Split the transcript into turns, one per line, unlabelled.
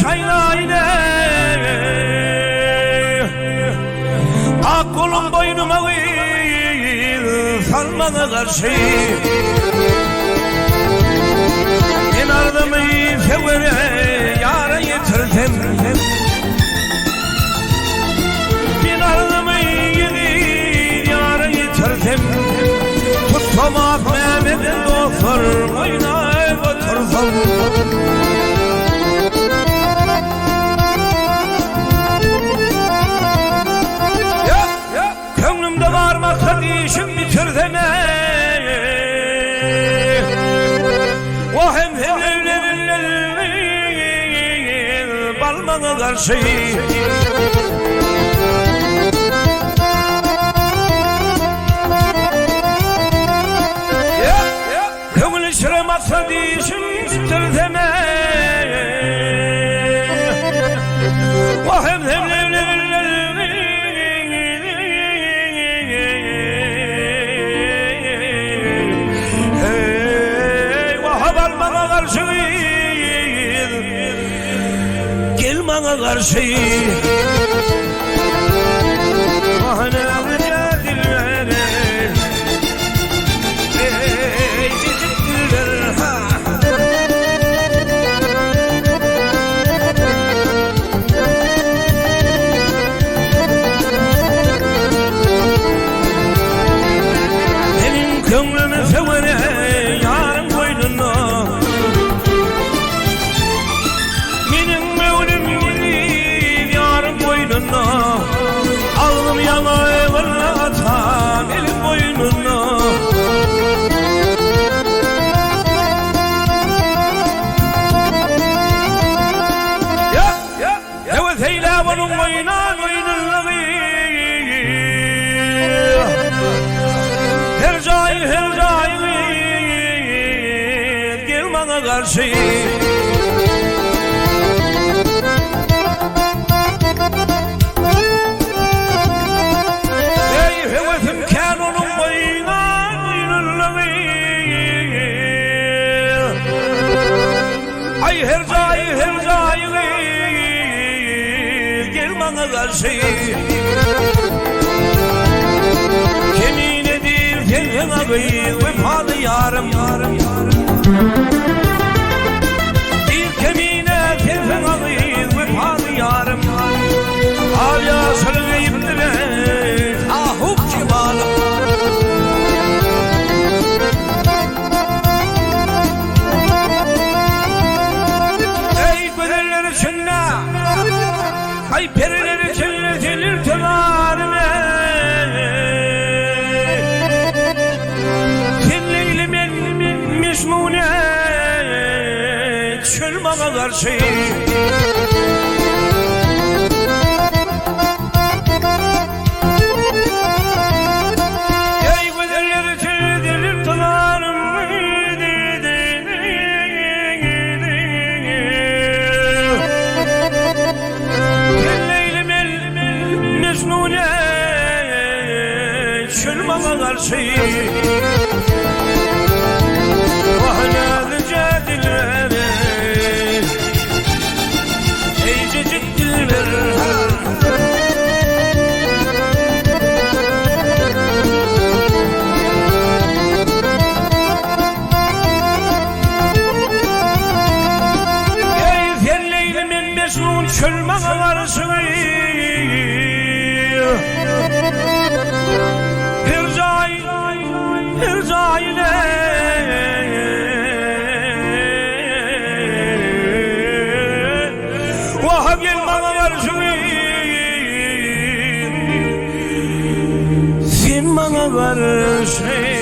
şaynayne ak kolum boynuma salmana karşı ben ardımı severe yara yitirdim ben ardımı yara yitirdim tutsamak Mehmet'in dostlar boyuna götürsem Gönlümde var maksat işim bitirdim o hem balmana karşı Gönül işine maksat işim bitirdim o hem bana karşı mahneğe dilleri cicik diller benim gönlümü sevene yarın koynuna alnım yana valla atam elin boynuna evet eyle bunun boyuna boynuna her cahil gel bana karşı her cahil gel bana karşı yemin edip gelin ağabey vefalı yarım bir kemine gelin ağabey vefalı yarım hala söyleyip de ahuk cimalım ay perileri çelir temarime Kelleylimin mişmune çöl bana karşı ay perileri çelir temarime Mecnun'e çöl bana karşı vahne'lice dilleri ey cicik dilleri ey zelleylimin Mecnun çöl bana karşı her cahile vahab gel bana karşı sen bana karşı